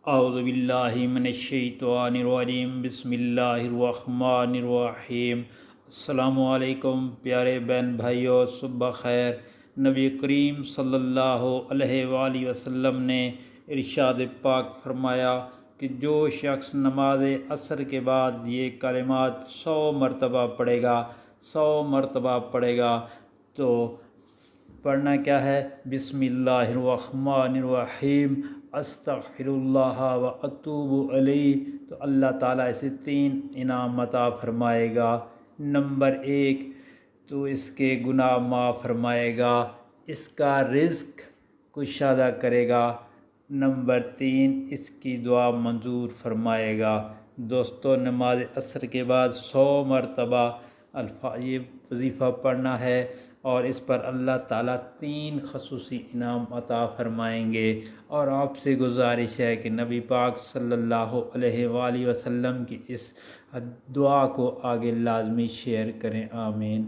اعوذ باللہ من الشیطان الرجیم، بسم اللہ الرحمن الرحیم۔ السلام علیکم پیارے بہن بھائیو، صبح خیر۔ نبی کریم صلی اللہ علیہ وآلہ وسلم نے ارشاد پاک فرمایا کہ جو شخص نماز عصر کے بعد یہ کلمات 100 مرتبہ پڑھے گا، 100 مرتبہ پڑھے گا، تو پڑھنا کیا ہے؟ بسم اللہ الرحمن الرحیم، استغفر اللہ و اتوب علیہ، تو اللہ تعالیٰ اسے 3 انعام عطا فرمائے گا۔ نمبر 1 تو اس کے گناہ معاف فرمائے گا، اس کا رزق کشادہ کرے گا۔ نمبر 3 اس کی دعا منظور فرمائے گا۔ دوستو، نماز عصر کے بعد 100 مرتبہ یہ وظیفہ پڑھنا ہے، اور اس پر اللہ تعالیٰ 3 خصوصی انعام عطا فرمائیں گے۔ اور آپ سے گزارش ہے کہ نبی پاک صلی اللہ علیہ وآلہ وسلم کی اس دعا کو آگے لازمی شیئر کریں۔ آمین۔